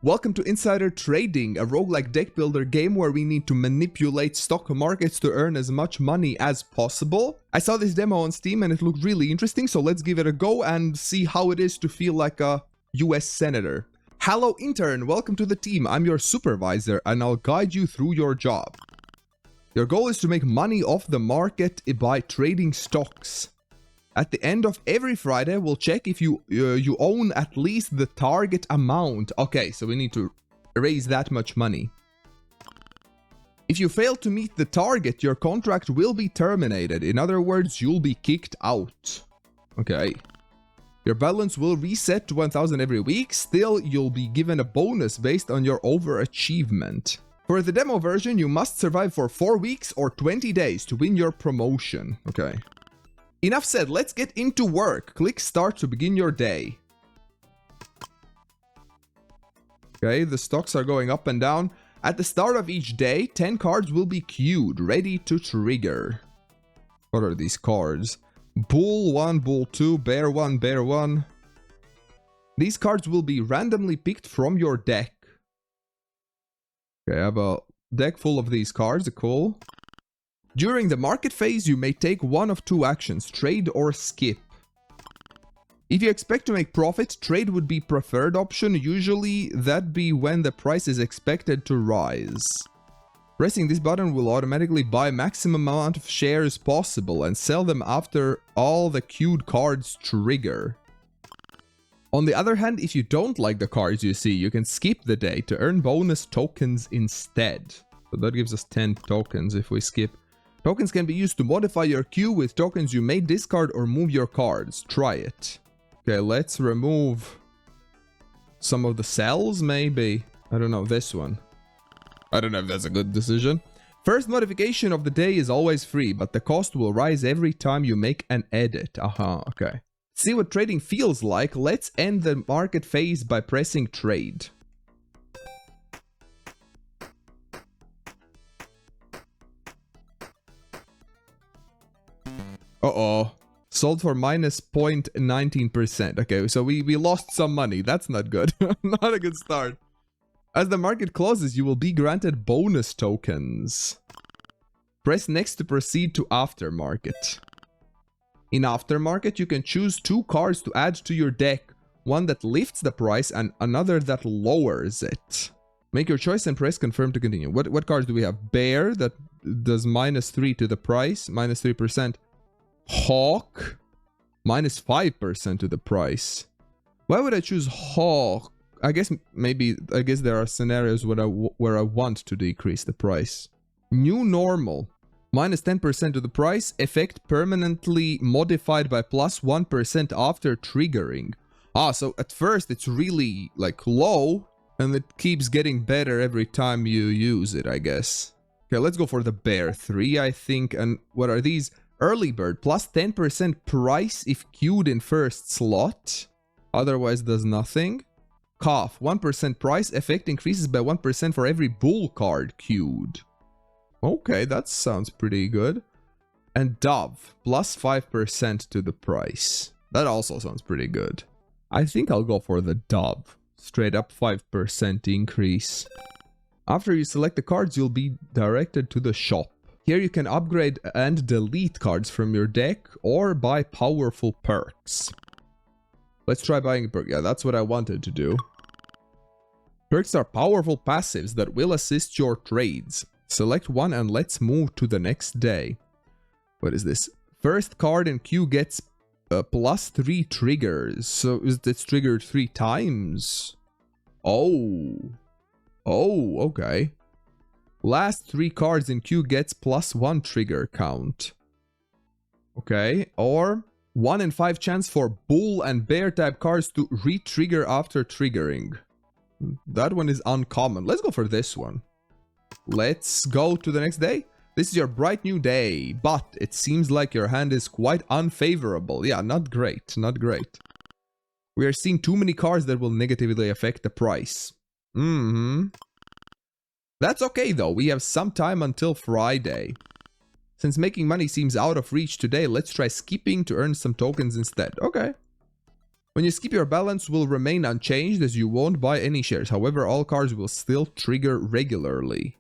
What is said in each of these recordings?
Welcome to Insider Trading, a roguelike deck builder game where we need to manipulate stock markets to earn as much money as possible. I saw this demo on Steam and it looked really interesting, so let's give it a go and see how it is to feel like a US senator. Hello intern, welcome to the team. I'm your supervisor and I'll guide you through your job. Your goal is to make money off the market by trading stocks. At the end of every Friday, we'll check if you own at least the target amount. Okay, so we need to raise that much money. If you fail to meet the target, your contract will be terminated. In other words, you'll be kicked out. Okay. Your balance will reset to 1000 every week. Still, you'll be given a bonus based on your overachievement. For the demo version, you must survive for 4 weeks or 20 days to win your promotion. Okay. Enough said, let's get into work. Click start to begin your day. Okay, the stocks are going up and down. At the start of each day, 10 cards will be queued, ready to trigger. What are these cards? Bull 1, Bull 2, Bear 1, Bear 1. These cards will be randomly picked from your deck. Okay, I have a deck full of these cards, cool. During the market phase, you may take one of two actions, trade or skip. If you expect to make profit, trade would be preferred option, usually that'd be when the price is expected to rise. Pressing this button will automatically buy maximum amount of shares possible and sell them after all the queued cards trigger. On the other hand, if you don't like the cards you see, you can skip the day to earn bonus tokens instead. So that gives us 10 tokens if we skip. Tokens can be used to modify your queue. With tokens you may discard or move your cards. Try it. Okay, let's remove some of the cells, maybe. I don't know, this one. I don't know if that's a good decision. First modification of the day is always free, but the cost will rise every time you make an edit. Okay. See what trading feels like. Let's end the market phase by pressing trade. Uh-oh. Sold for minus 0.19%. Okay, so we lost some money. That's not good. Not a good start. As the market closes, you will be granted bonus tokens. Press next to proceed to aftermarket. In aftermarket, you can choose 2 cards to add to your deck. One that lifts the price and another that lowers it. Make your choice and press confirm to continue. What cards do we have? Bear, that does minus 3 to the price, minus 3%. Hawk, minus 5% to the price. Why would I choose Hawk? I guess there are scenarios where I want to decrease the price. New normal, minus 10% to the price. Effect permanently modified by plus 1% after triggering. So at first it's really like low and it keeps getting better every time you use it, I guess. Okay, let's go for the Bear 3, I think. And what are these? Early bird, plus 10% price if queued in first slot. Otherwise does nothing. Calf, 1% price. Effect increases by 1% for every bull card queued. Okay, that sounds pretty good. And dove, plus 5% to the price. That also sounds pretty good. I think I'll go for the dove. Straight up 5% increase. After you select the cards, you'll be directed to the shop. Here you can upgrade and delete cards from your deck or buy powerful perks. Let's try buying a perk. Yeah, that's what I wanted to do. Perks are powerful passives that will assist your trades. Select one and let's move to the next day. What is this? First card in queue gets plus 3 triggers. So is this triggered 3 times? Oh, okay. Last 3 cards in queue gets plus 1 trigger count. Okay, or 1 in 5 chance for bull and bear type cards to re-trigger after triggering. That one is uncommon. Let's go for this one. Let's go to the next day. This is your bright new day, but it seems like your hand is quite unfavorable. Yeah, not great, not great. We are seeing too many cards that will negatively affect the price. That's okay though, we have some time until Friday. Since making money seems out of reach today, let's try skipping to earn some tokens instead. Okay. When you skip, your balance will remain unchanged as you won't buy any shares. However, all cards will still trigger regularly.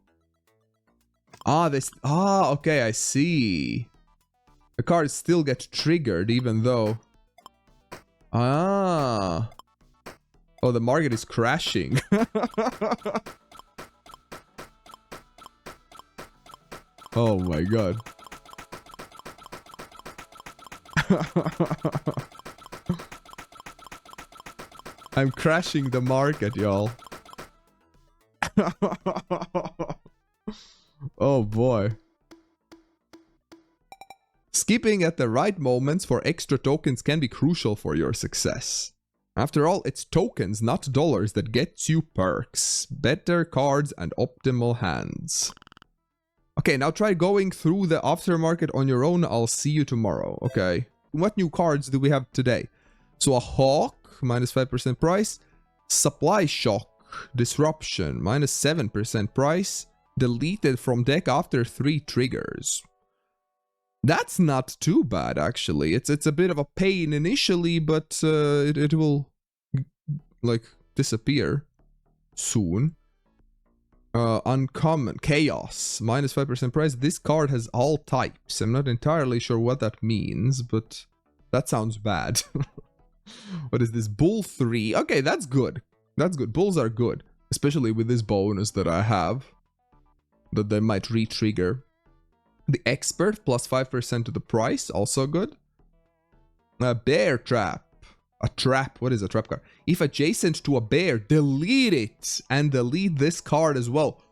Okay, I see. The cards still get triggered even though... Oh, the market is crashing. Oh my god. I'm crashing the market, y'all. Oh boy. Skipping at the right moments for extra tokens can be crucial for your success. After all, it's tokens, not dollars, that gets you perks, better cards, and optimal hands. Okay, now try going through the aftermarket on your own. I'll see you tomorrow. Okay. What new cards do we have today? So a Hawk, minus 5% price. Supply Shock, Disruption, minus 7% price. Deleted from deck after 3 triggers. That's not too bad, actually. It's a bit of a pain initially, but it will, like, disappear soon. Uncommon, Chaos, minus 5% price. This card has all types. I'm not entirely sure what that means, but that sounds bad. What is this? Bull 3. Okay, that's good. That's good. Bulls are good, especially with this bonus that I have, that they might re-trigger. The Expert, plus 5% to the price, also good. A Bear Trap. A trap. What is a trap card? If adjacent to a bear, delete it and delete this card as well.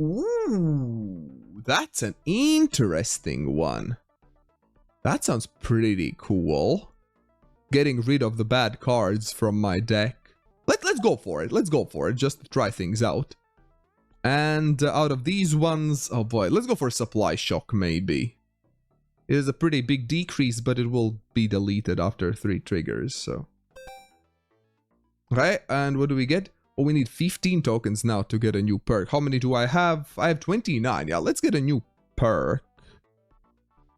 Ooh, that's an interesting one. That sounds pretty cool. Getting rid of the bad cards from my deck. Let's go for it. Let's go for it just to try things out. And out of these ones, oh boy, let's go for Supply Shock maybe. It is a pretty big decrease, but it will be deleted after 3 triggers, so. Okay, and what do we get? Oh, we need 15 tokens now to get a new perk. How many do I have? I have 29. Yeah, let's get a new perk.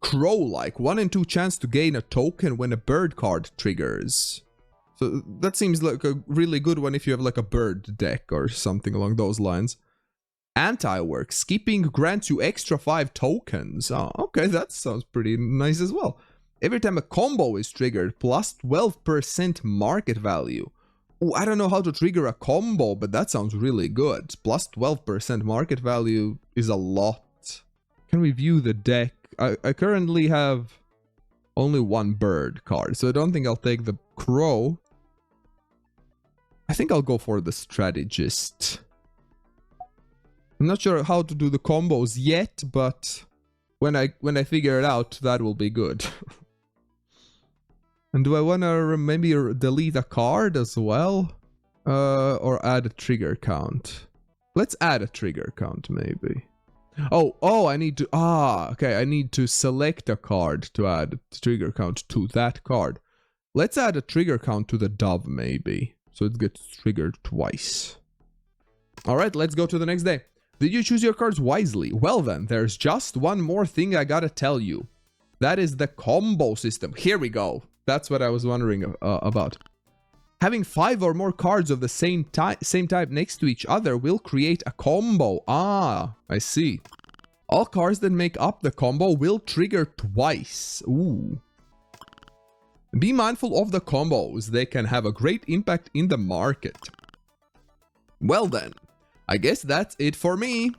Crow-like, 1 in 2 chance to gain a token when a bird card triggers. So that seems like a really good one if you have like a bird deck or something along those lines. Anti-work, skipping grants you extra 5 tokens. Oh, okay, that sounds pretty nice as well. Every time a combo is triggered, plus 12% market value. Oh, I don't know how to trigger a combo, but that sounds really good. Plus 12% market value is a lot. Can we view the deck? I currently have only 1 bird card, so I don't think I'll take the crow. I think I'll go for the strategist. I'm not sure how to do the combos yet, but when I figure it out, that will be good. And do I want to maybe delete a card as well? Or add a trigger count? Let's add a trigger count maybe. Oh, I need to... okay, I need to select a card to add the trigger count to that card. Let's add a trigger count to the dove maybe, so it gets triggered twice. Alright, let's go to the next day. Did you choose your cards wisely? Well then, there's just one more thing I gotta tell you. That is the combo system. Here we go. That's what I was wondering about. Having 5 or more cards of the same type next to each other will create a combo. Ah, I see. All cards that make up the combo will trigger twice. Ooh. Be mindful of the combos. They can have a great impact in the market. Well then, I guess that's it for me.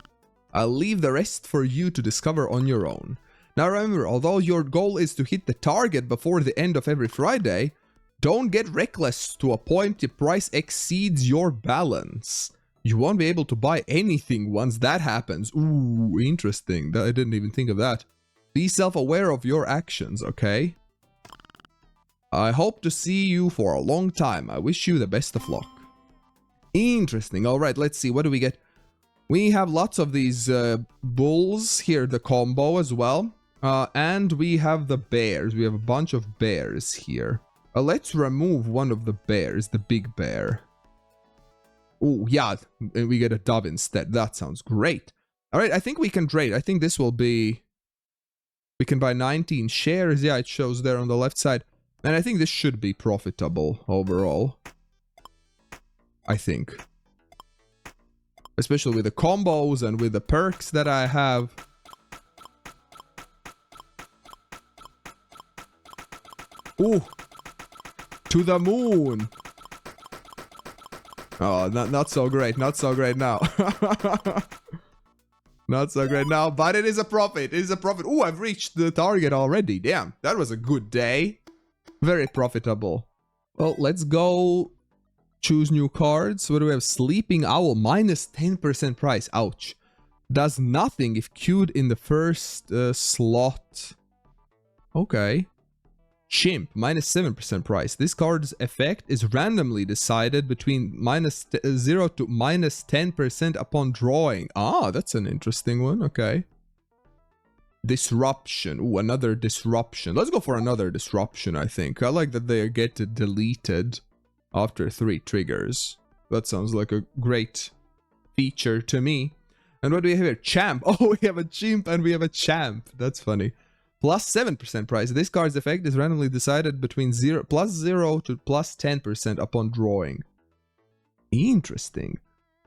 I'll leave the rest for you to discover on your own. Now remember, although your goal is to hit the target before the end of every Friday, don't get reckless to a point the price exceeds your balance. You won't be able to buy anything once that happens. Ooh, interesting. I didn't even think of that. Be self-aware of your actions, okay? I hope to see you for a long time. I wish you the best of luck. Interesting. Alright, let's see. What do we get? We have lots of these bulls here, the combo as well. And we have the bears. We have a bunch of bears here. Let's remove one of the bears, the big bear. Oh, yeah, and we get a dove instead. That sounds great. Alright, I think we can trade. I think this will be... We can buy 19 shares. Yeah, it shows there on the left side. And I think this should be profitable overall. I think. Especially with the combos and with the perks that I have. Ooh! To the moon! Oh, not so great. Not so great now. Not so great now, but it is a profit. It is a profit. Ooh, I've reached the target already. Damn, that was a good day. Very profitable. Well, let's go choose new cards. What do we have? Sleeping Owl, minus 10% price. Ouch. Does nothing if queued in the first slot. Okay. Chimp, minus 7% price. This card's effect is randomly decided between minus 0 to minus 10% upon drawing. Ah, that's an interesting one. Okay. Disruption. Ooh, another disruption. Let's go for another disruption, I think. I like that they get deleted after 3 triggers. That sounds like a great feature to me. And what do we have here? Champ. Oh, we have a chimp and we have a champ. That's funny. Plus 7% price. This card's effect is randomly decided between plus 0 to plus 10% upon drawing. Interesting.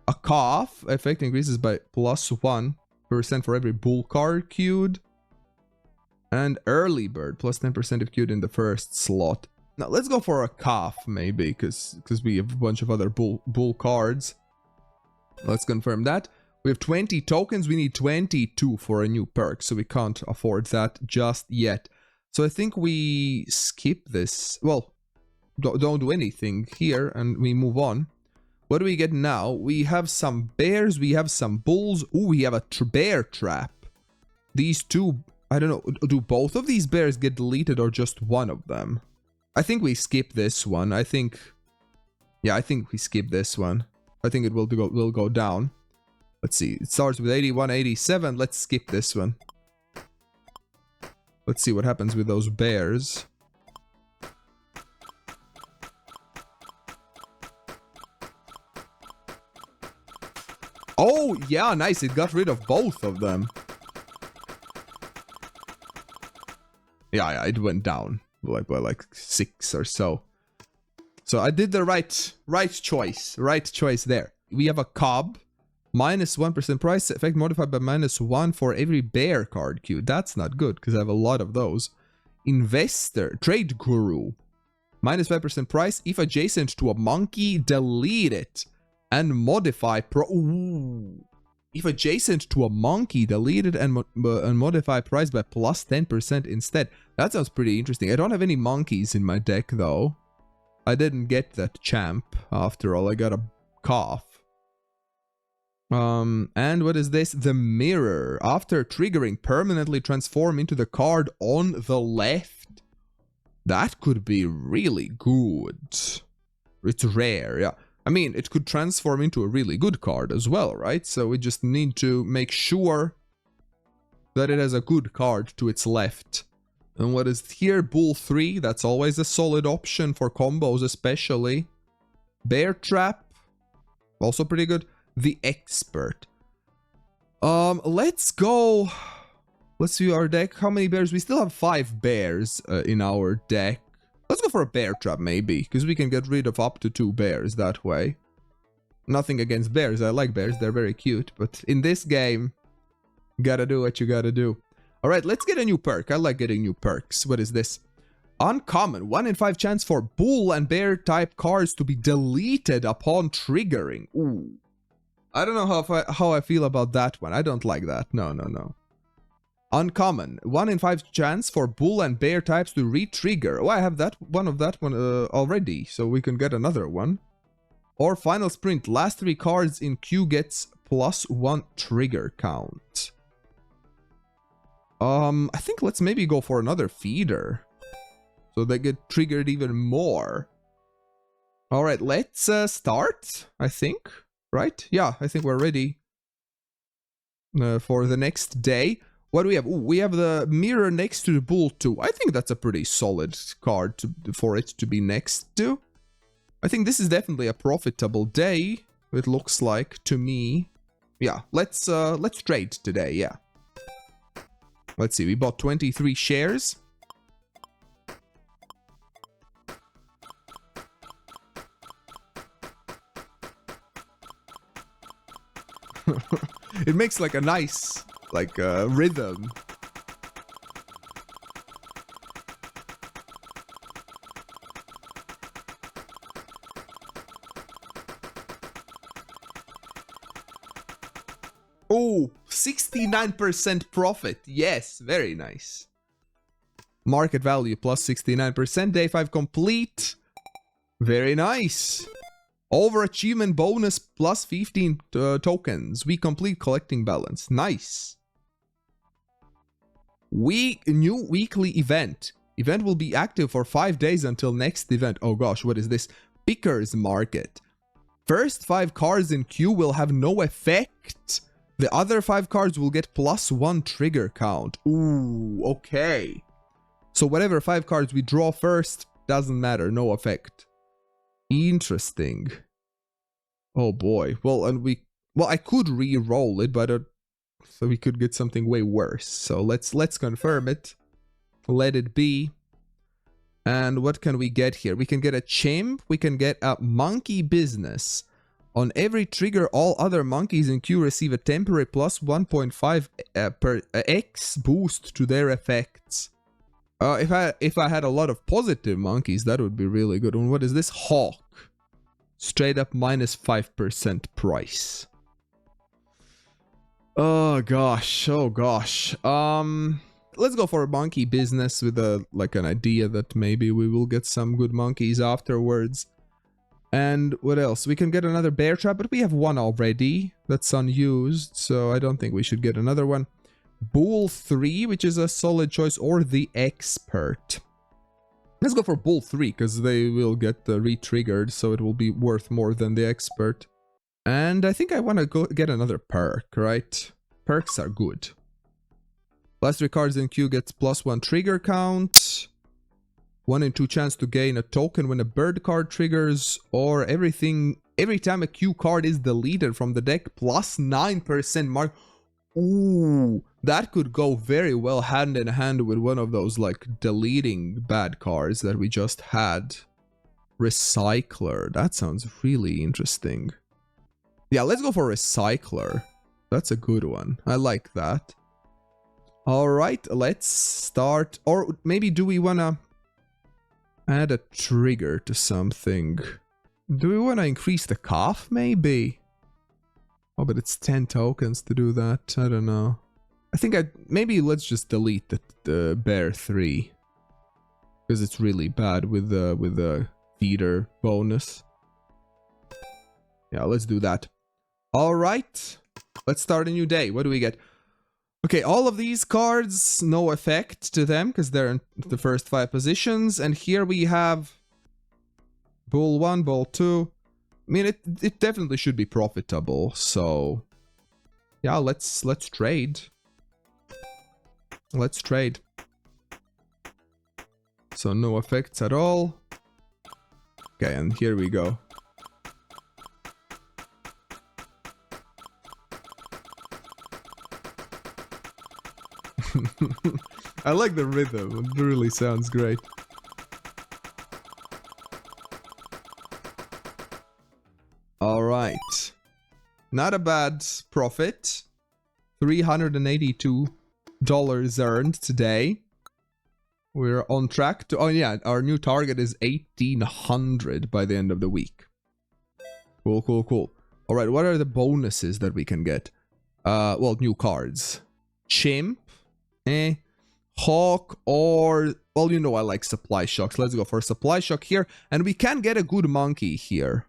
A calf effect increases by plus 1% for every bull card queued. And early bird, plus 10% if queued in the first slot. Now let's go for a calf maybe, because we have a bunch of other bull cards. Let's confirm that. We have 20 tokens, we need 22 for a new perk, so we can't afford that just yet. So I think we skip this. Well, don't do anything here and we move on. What do we get now? We have some bears, we have some bulls. Ooh, we have a bear trap. These two, I don't know, do both of these bears get deleted or just one of them? I think we skip this one. I think we skip this one. I think it will go down. Let's see, it starts with 81, 87. Let's skip this one. Let's see what happens with those bears. Oh, yeah, nice. It got rid of both of them. Yeah, it went down by like 6 or so. So I did the right choice there. We have a cob. Minus 1% price effect modified by minus 1 for every bear card queue. That's not good because I have a lot of those. Investor, trade guru. Minus 5% price if adjacent to a monkey, delete it and modify Ooh. If adjacent to a monkey, delete it and modify price by plus 10% instead. That sounds pretty interesting. I don't have any monkeys in my deck though. I didn't get that champ after all. I got a calf. And what is this? The mirror. After triggering, permanently transform into the card on the left. That could be really good. It's rare, yeah. I mean, it could transform into a really good card as well, right? So we just need to make sure that it has a good card to its left. And what is here? Bull 3. That's always a solid option for combos, especially. Bear Trap. Also pretty good. The Expert. Let's go. Let's view our deck. How many bears? We still have 5 bears in our deck. Let's go for a bear trap maybe, because we can get rid of up to 2 bears that way. Nothing against bears. I like bears. They're very cute. But in this game, gotta do what you gotta do. Alright, let's get a new perk. I like getting new perks. What is this? Uncommon. 1 in 5 chance for bull and bear type cards to be deleted upon triggering. Ooh. I don't know how I feel about that one. I don't like that. No. Uncommon. 1 in 5 chance for bull and bear types to re-trigger. Oh, I have that one already, so we can get another one. Or final sprint. Last 3 cards in queue gets plus 1 trigger count. I think let's maybe go for another feeder, so they get triggered even more. All right, let's start, I think. Right? Yeah, I think we're ready for the next day. What do we have? Ooh, we have the mirror next to the bull too. I think that's a pretty solid card for it to be next to. I think this is definitely a profitable day. It looks like to me. Yeah, let's trade today. Yeah. Let's see. We bought 23 shares. It makes like a nice, like, rhythm. Oh, 69% profit. Yes, very nice. Market value plus 69%. Day 5 complete. Very nice. Overachievement bonus plus 15 tokens. We complete collecting balance. Nice. New weekly event. Event will be active for 5 days until next event. Oh gosh, what is this? Pickers market. First 5 cards in queue will have no effect. The other 5 cards will get +1 trigger count. Ooh, okay. So whatever 5 cards we draw first, doesn't matter, no effect. Interesting. Oh boy. Well, I could re-roll it, but so we could get something way worse. So let's confirm it. Let it be. And what can we get here? We can get a chimp. We can get a monkey business. On every trigger, all other monkeys in queue receive a temporary plus 1.5 per X boost to their effects. If I had a lot of positive monkeys, that would be really good. And what is this? Hawk. Straight up minus 5% price. Oh gosh, oh gosh. Let's go for a monkey business with an idea that maybe we will get some good monkeys afterwards. And what else? We can get another bear trap, but we have one already that's unused, so I don't think we should get another one. Bull 3, which is a solid choice, or the expert. Let's go for Bull 3, because they will get re-triggered, so it will be worth more than the expert. And I think I want to go get another perk, right? Perks are good. Last 3 cards in queue gets +1 trigger count. 1 in 2 chance to gain a token when a bird card triggers, or every time a queue card is deleted from the deck, +9% mark. Ooh, that could go very well hand in hand with one of those like deleting bad cards that we just had. Recycler, that sounds really interesting. Yeah, let's go for Recycler. That's a good one. I like that. Alright, let's start. Or maybe do we wanna add a trigger to something? Do we want to increase the cough, maybe? Oh, but it's 10 tokens to do that. I don't know. I think maybe let's just delete the bear 3. Because it's really bad with the feeder bonus. Yeah, let's do that. Alright. Let's start a new day. What do we get? Okay, all of these cards, no effect to them because they're in the first 5 positions. And here we have Bull 1, Bull 2. I mean, it definitely should be profitable. So, yeah, let's trade. Let's trade. So no effects at all. Okay, and here we go. I like the rhythm, it really sounds great. Alright. Not a bad profit. $382 earned today. We're on track to... Oh yeah, our new target is 1,800 by the end of the week. Cool, cool, cool. Alright, what are the bonuses that we can get? Well, new cards. Chimp. Hawk or... Well, you know I like supply shocks. Let's go for supply shock here. And we can get a good monkey here.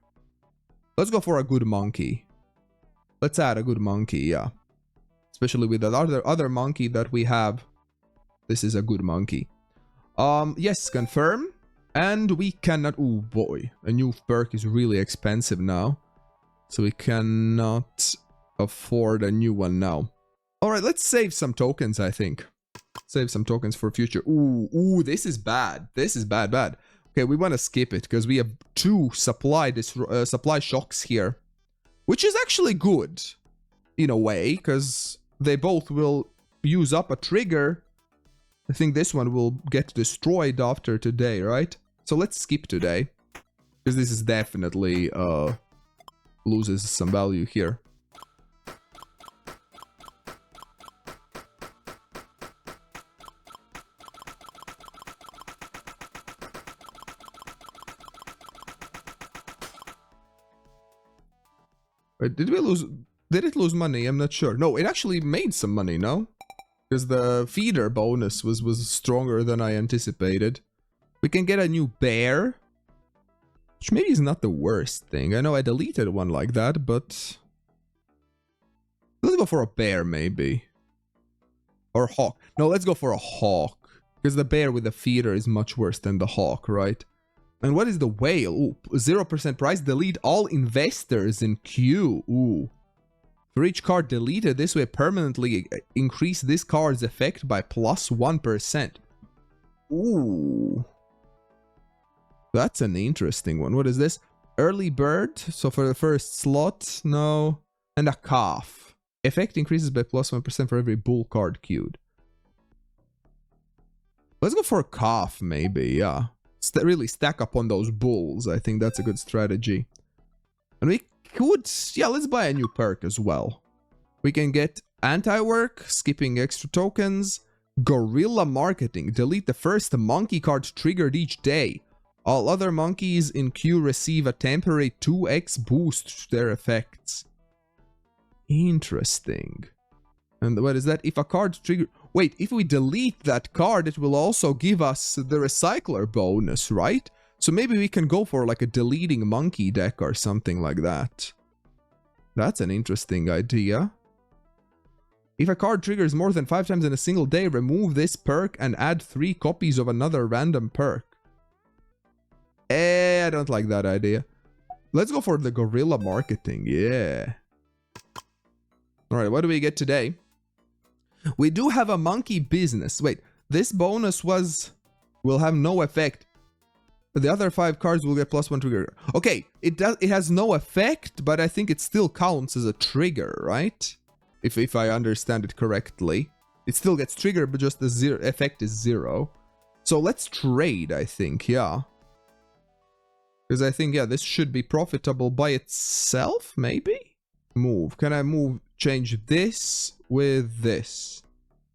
Let's go for a good monkey. Let's add a good monkey, yeah. Especially with the other monkey that we have. This is a good monkey. Yes, confirm. And we cannot... Oh boy, a new perk is really expensive now. So we cannot afford a new one now. Alright, let's save some tokens, I think. Save some tokens for future. Ooh, this is bad. This is bad. Okay, we want to skip it because we have 2 supply shocks here. Which is actually good. In a way, because they both will use up a trigger. I think this one will get destroyed after today, right? So let's skip today. Because this is definitely loses some value here. Wait, did we lose... Did it lose money? I'm not sure. No, it actually made some money, no? Because the feeder bonus was stronger than I anticipated. We can get a new bear. Which maybe is not the worst thing. I know I deleted one like that, but... Let's go for a bear, maybe. Or hawk. No, let's go for a hawk. Because the bear with the feeder is much worse than the hawk, right? And what is the whale? Ooh, 0% price. Delete all investors in queue. Ooh. For each card deleted, this way permanently increase this card's effect by plus 1%. Ooh. That's an interesting one. What is this? Early bird. So for the first slot, no. And a calf. Effect increases by plus 1% for every bull card queued. Let's go for a calf, maybe, yeah. Really stack up on those bulls. I think that's a good strategy. And we could... Yeah, let's buy a new perk as well. We can get anti-work, skipping extra tokens, guerrilla marketing. Delete the first monkey card triggered each day. All other monkeys in queue receive a temporary 2x boost to their effects. Interesting. And what is that? If a card trigger... Wait, if we delete that card, it will also give us the recycler bonus, right? So maybe we can go for like a deleting monkey deck or something like that. That's an interesting idea. If a card triggers more than 5 times in a single day, remove this perk and add 3 copies of another random perk. I don't like that idea. Let's go for the guerrilla marketing, yeah. Alright, what do we get today? We do have a monkey business. Wait, this bonus will have no effect. The other 5 cards will get plus 1 trigger. Okay, it has no effect, but I think it still counts as a trigger, right? If I understand it correctly. It still gets triggered, but just the effect is 0. So let's trade, I think, yeah. Because I think, yeah, this should be profitable by itself, maybe? Move. Can I move, change this with this?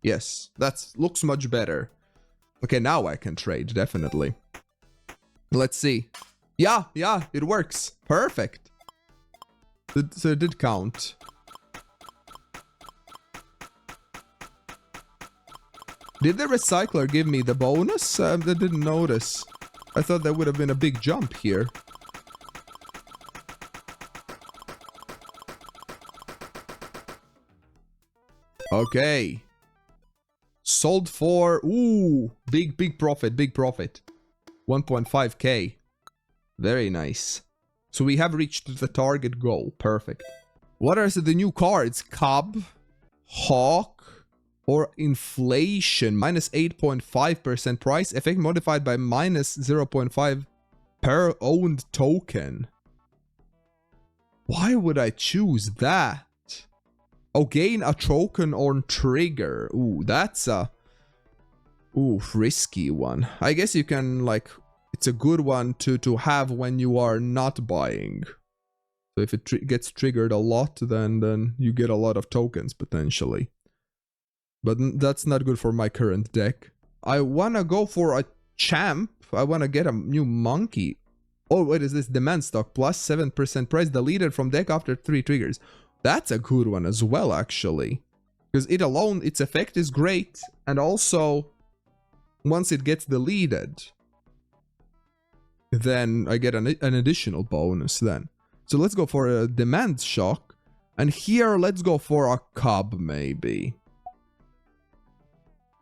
Yes, that looks much better. Okay, now I can trade, definitely. Let's see. Yeah, it works. Perfect. So it did count. Did the recycler give me the bonus? I didn't notice. I thought that would have been a big jump here. Okay. Sold for... Ooh, big profit, big profit. 1.5k. Very nice. So we have reached the target goal. Perfect. What are the new cards? Cub, Hawk, or Inflation. Minus 8.5% price. Effect modified by minus 0.5 per owned token. Why would I choose that? Oh, gain a token on trigger. Ooh, that's a... Ooh, risky one. I guess you can, like... It's a good one to have when you are not buying. So if it gets triggered a lot, then you get a lot of tokens, potentially. But that's not good for my current deck. I want to go for a champ. I want to get a new monkey. Oh, what is this? Demand stock. Plus 7% price. Deleted from deck after 3 triggers. That's a good one as well, actually. Because it alone, its effect is great. And also, once it gets deleted, then I get an additional bonus then. So let's go for a demand shock. And here, let's go for a cub, maybe.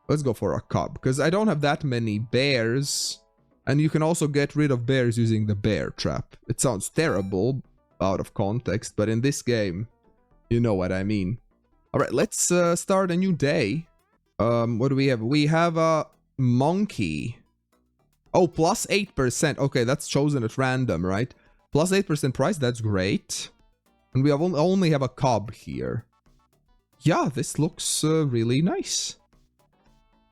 Let's go for a cub. Because I don't have that many bears. And you can also get rid of bears using the bear trap. It sounds terrible out of context, but in this game... You know what I mean. Alright, let's start a new day. What do we have? We have a monkey. Oh, plus 8%. Okay, that's chosen at random, right? Plus 8% price, that's great. And we have only have a cub here. Yeah, this looks really nice.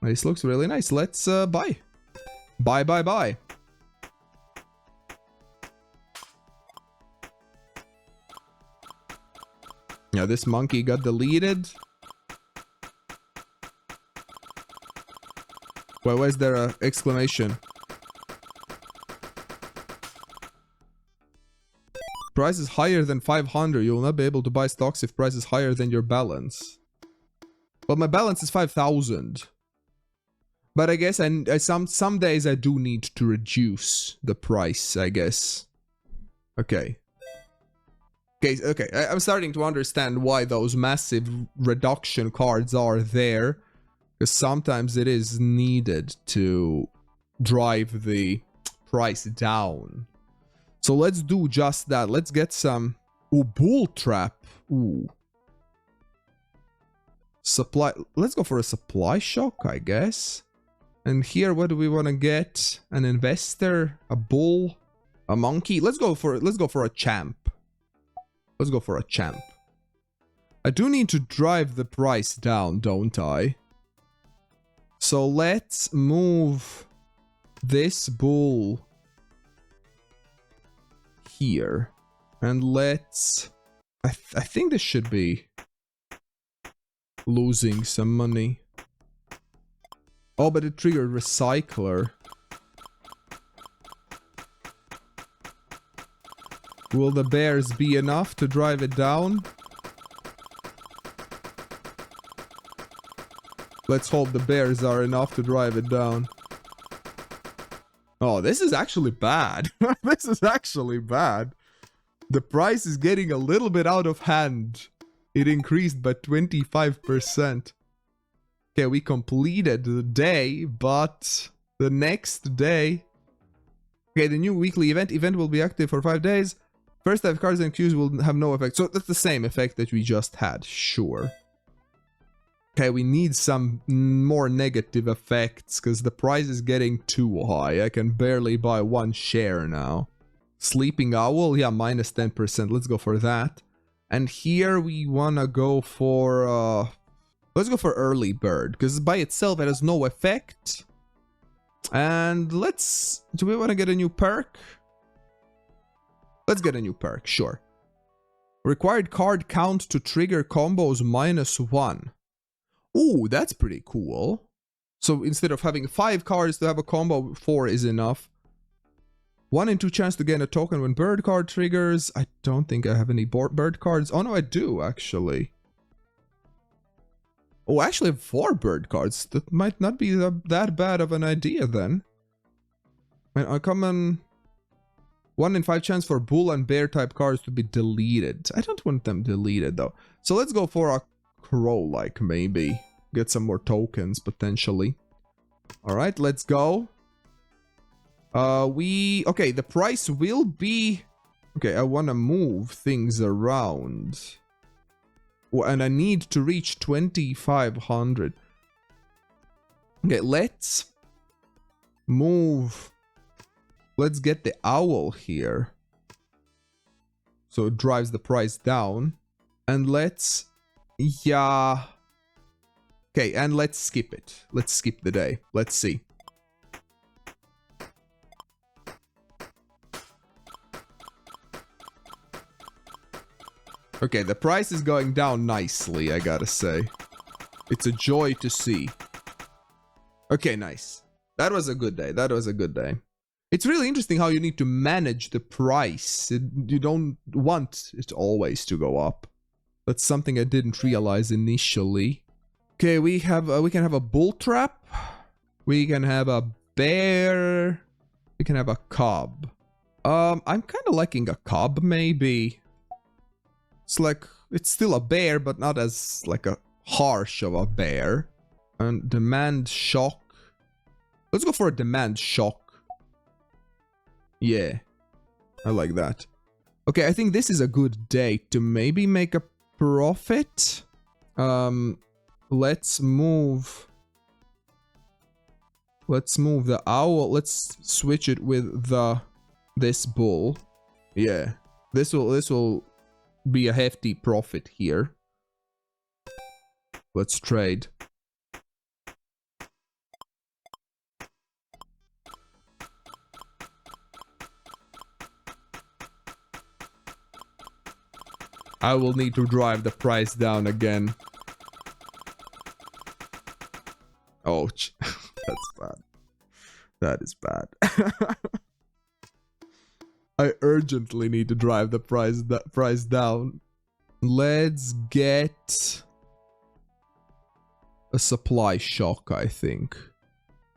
This looks really nice. Let's buy. Buy. Yeah, this monkey got deleted. Why is there an exclamation? Price is higher than 500. You will not be able to buy stocks if price is higher than your balance. But my balance is 5,000. But I guess some days I do need to reduce the price, I guess. Okay. Okay, I'm starting to understand why those massive reduction cards are there. Because sometimes it is needed to drive the price down. So let's do just that. Let's get some... Ooh, bull trap. Ooh. Supply... Let's go for a supply shock, I guess. And here, what do we want to get? An investor? A bull? A monkey? Let's go for a champ. Let's go for a champ. I do need to drive the price down, don't I? So let's move this bull here. And let's... I think this should be losing some money. Oh, but it triggered recycler. Will the bears be enough to drive it down? Let's hope the bears are enough to drive it down. Oh, this is actually bad. This is actually bad. The price is getting a little bit out of hand. It increased by 25%. Okay, we completed the day, but the next day... Okay, the new weekly event will be active for 5 days. First 5 cards and queues will have no effect. So that's the same effect that we just had, sure. Okay, we need some more negative effects, because the price is getting too high. I can barely buy 1 share now. Sleeping Owl, yeah, minus 10%. Let's go for that. And here we wanna go for... let's go for Early Bird, because by itself it has no effect. And let's... Do we want to get a new perk? Let's get a new perk, sure. Required card count to trigger combos -1. Ooh, that's pretty cool. So instead of having 5 cards to have a combo, 4 is enough. 1 in 2 chance to gain a token when bird card triggers. I don't think I have any bird cards. Oh no, I do, actually. Oh, actually I have 4 bird cards. That might not be that bad of an idea then. I come on 1 in 5 chance for bull and bear type cards to be deleted. I don't want them deleted though. So let's go for a Roguelike maybe. Get some more tokens potentially. Alright, let's go. Okay, the price will be... Okay, I want to move things around. Oh, and I need to reach 2,500. Okay, let's move... Let's get the owl here. So it drives the price down. And let's... Yeah... Okay, and let's skip it. Let's skip the day. Let's see. Okay, the price is going down nicely, I gotta say. It's a joy to see. Okay, nice. That was a good day. That was a good day. It's really interesting how you need to manage the price. You don't want it always to go up. That's something I didn't realize initially. Okay, we can have a bull trap. We can have a bear. We can have a cob. I'm kind of liking a cob, maybe. It's like, it's still a bear, but not as like a harsh of a bear. And demand shock. Let's go for a demand shock. Yeah, I like that. Okay, I think this is a good day to maybe make a profit. Let's move the owl. Let's switch it with this bull. Yeah, this will be a hefty profit here. Let's trade. I will need to drive the price down again. Ouch. That's bad. That is bad. I urgently need to drive the price down. Let's get a supply shock, I think.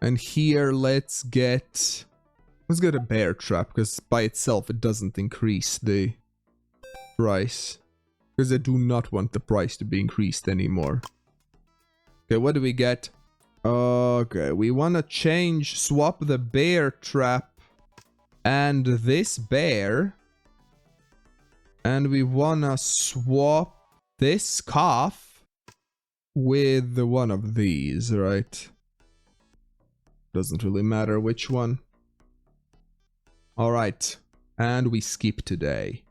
And here let's get a bear trap, because by itself it doesn't increase the price. Because I do not want the price to be increased anymore. Okay, what do we get? Okay, we want to swap the bear trap and this bear. And we want to swap this calf with one of these, right? Doesn't really matter which one. Alright, and we skip today.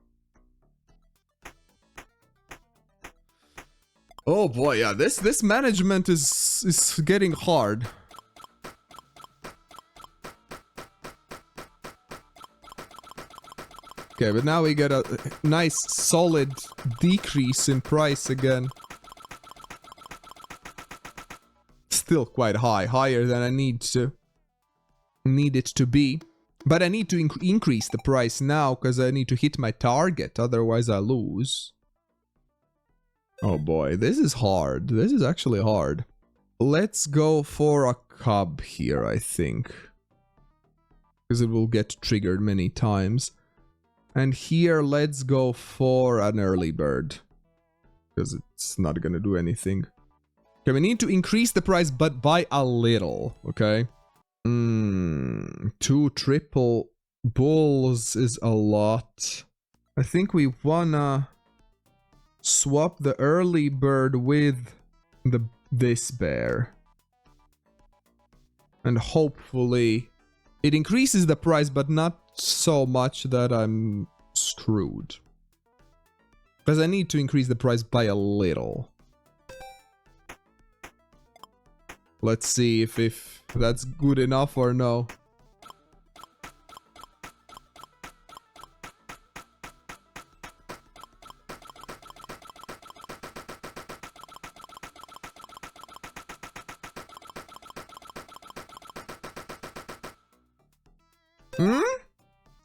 Oh boy, yeah, this management is getting hard. Okay, but now we get a nice solid decrease in price again. Still quite high, higher than I need it to be. But I need to increase the price now because I need to hit my target, otherwise I lose. Oh boy, this is hard. This is actually hard. Let's go for a cub here, I think. Because it will get triggered many times. And here, let's go for an early bird. Because it's not gonna do anything. Okay, we need to increase the price, but by a little, okay? 2 triple bulls is a lot. I think we wanna swap the early bird with this bear. And hopefully it increases the price, but not so much that I'm screwed. Because I need to increase the price by a little. Let's see if that's good enough or no.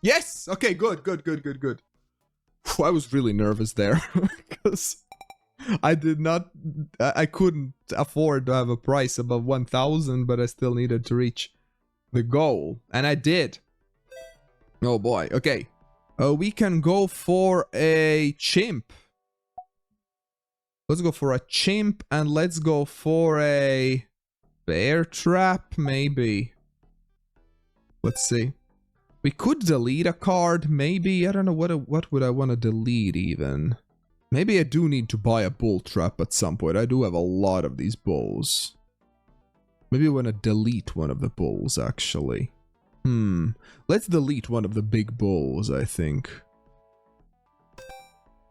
Yes! Okay, good. Whew, I was really nervous there. Because I couldn't afford to have a price above 1,000, but I still needed to reach the goal. And I did. Oh boy, okay. We can go for a chimp. Let's go for a chimp, and let's go for a bear trap, maybe. Let's see. We could delete a card, maybe. I don't know, what would I want to delete even? Maybe I do need to buy a bull trap at some point. I do have a lot of these bulls. Maybe I want to delete one of the bulls, actually. Let's delete one of the big bulls, I think.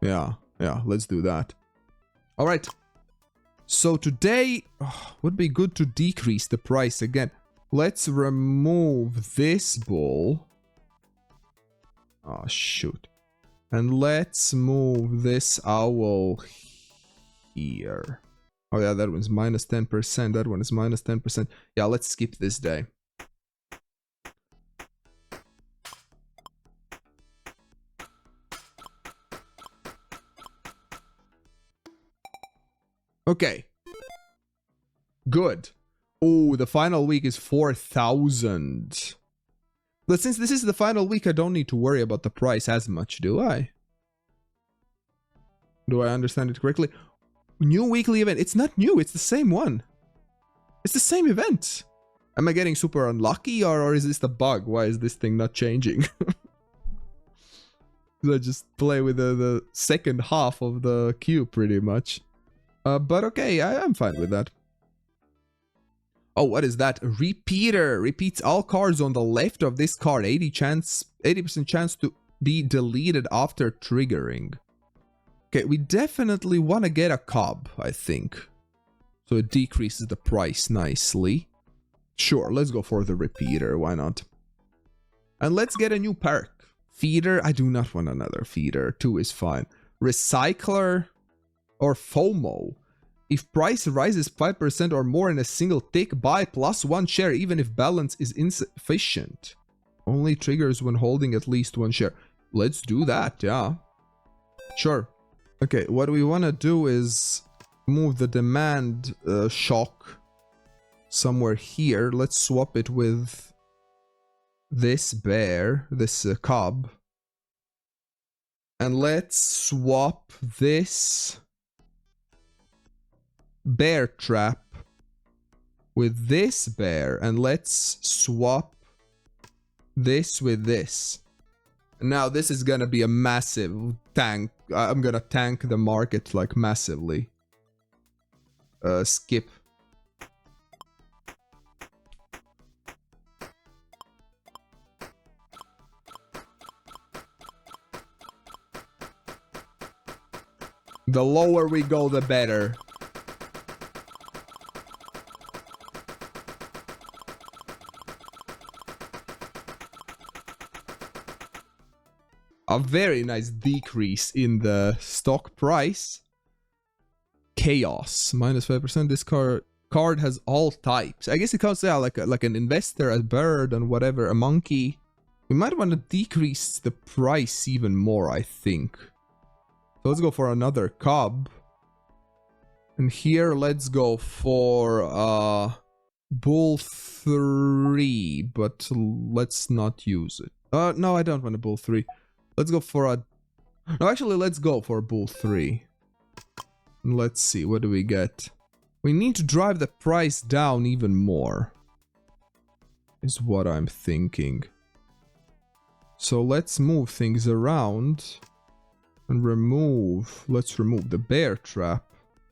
Yeah, let's do that. Alright. So today, would be good to decrease the price again. Let's remove this bull. Oh, shoot. And let's move this owl here. Oh yeah, that one's minus 10%. That one is minus 10%. Yeah, let's skip this day. Okay. Good. Oh, the final week is 4,000. But since this is the final week, I don't need to worry about the price as much, do I? Do I understand it correctly? New weekly event. It's not new, it's the same one. It's the same event. Am I getting super unlucky, or is this the bug? Why is this thing not changing? I just play with the second half of the queue pretty much. But okay, I'm fine with that. Oh, what is that? Repeater. Repeats all cards on the left of this card. 80% chance to be deleted after triggering. Okay, we definitely want to get a cob, I think. So it decreases the price nicely. Sure, let's go for the repeater. Why not? And let's get a new perk. Feeder. I do not want another feeder. 2 is fine. Recycler or FOMO. If price rises 5% or more in a single tick, buy +1 share even if balance is insufficient. Only triggers when holding at least 1 share. let's do that, yeah. Sure. Okay, what we want to do is move the demand shock somewhere here. Let's swap it with this bear, this cub. And let's swap this bear trap with this bear. And let's swap this with this. Now this is gonna be a massive tank. I'm gonna tank the market like massively. Skip. The lower we go, the better. A very nice decrease in the stock price. Chaos, minus 5%. This card has all types. I guess it counts out like an investor, a bird, and whatever, a monkey. We might want to decrease the price even more, I think. So let's go for another cub. And here, let's go for bull 3, but let's not use it. No, I don't want a bull 3. Let's go for a... No, actually, let's go for bull 3. Let's see, what do we get? We need to drive the price down even more. Is what I'm thinking. So let's move things around. And let's remove the bear trap.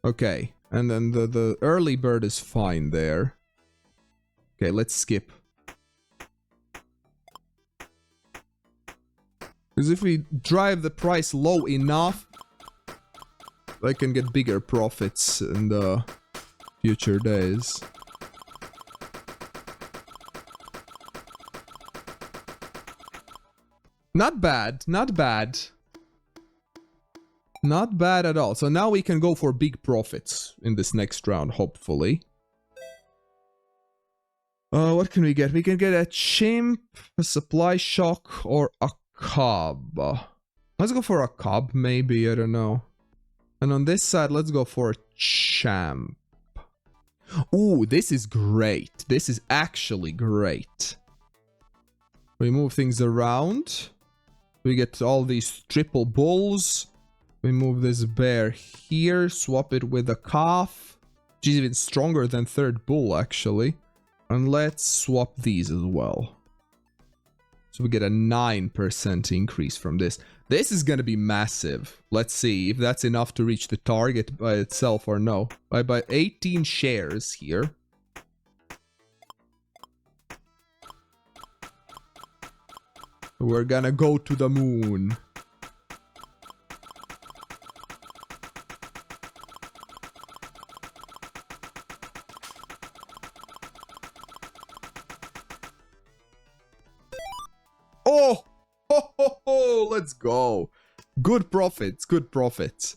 Okay, and then the early bird is fine there. Okay, let's skip. Because if we drive the price low enough, I can get bigger profits in the future days. Not bad, not bad. Not bad at all. So now we can go for big profits in this next round, hopefully. What can we get? We can get a chimp, a supply shock, or a cub. Let's go for a cub, maybe, I don't know. And on this side, let's go for a champ. Ooh, this is great. This is actually great. We move things around. We get all these triple bulls. We move this bear here, swap it with a calf. Which is even stronger than third bull, actually. And let's swap these as well. So we get a 9% increase from this. This is gonna be massive. Let's see if that's enough to reach the target by itself or no. I buy 18 shares here. We're gonna go to the moon. Oh! Ho, ho, ho! Let's go. Good profits, good profits.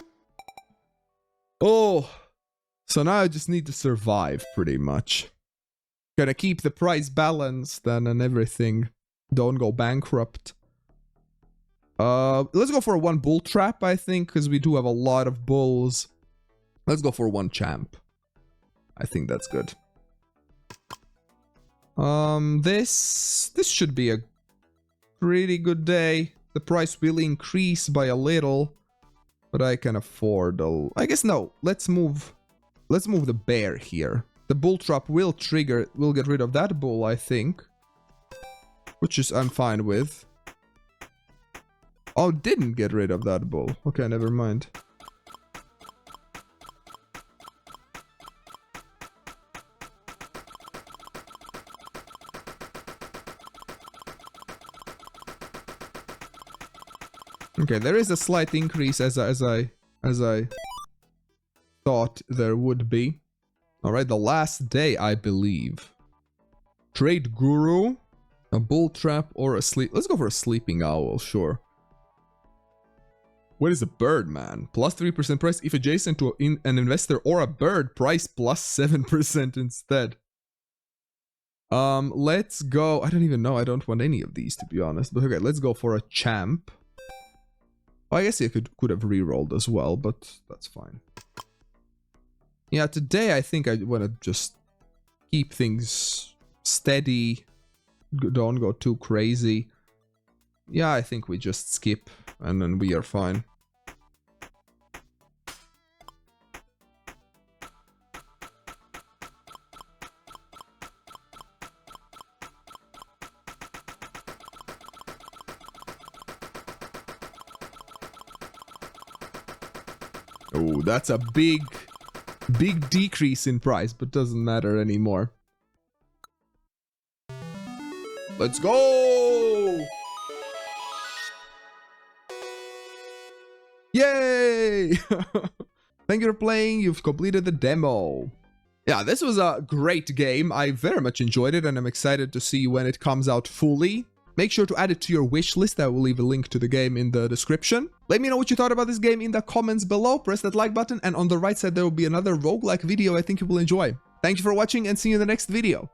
Oh! So now I just need to survive, pretty much. Gotta keep the price balanced and everything. Don't go bankrupt. Let's go for one bull trap, I think, because we do have a lot of bulls. Let's go for one champ. I think that's good. This should be a pretty good day. The price will increase by a little, but I can afford a... I guess no. Let's move the bear here. The bull trap will trigger. We'll get rid of that bull, I think. Which is I'm fine with. Oh, didn't get rid of that bull. Okay, never mind. Okay, there is a slight increase as I thought there would be. All right, the last day, I believe. Trade guru, a bull trap, or a sleep. Let's go for a sleeping owl, sure. What is a bird, man? Plus 3% price if adjacent to an investor or a bird. Price plus 7% instead. Let's go. I don't even know. I don't want any of these, to be honest. But okay, let's go for a champ. Well, I guess you could have re-rolled as well, but that's fine. Yeah, today I think I want to just keep things steady. Don't go too crazy. Yeah, I think we just skip and then we are fine. Oh, that's a big decrease in price, but doesn't matter anymore. Let's go! Yay! Thank you for playing. You've completed the demo. Yeah, this was a great game. I very much enjoyed it, and I'm excited to see when it comes out fully. Make sure to add it to your wish list. I will leave a link to the game in the description. Let me know what you thought about this game in the comments below. Press that like button, and on the right side there will be another roguelike video I think you will enjoy. Thank you for watching, and see you in the next video.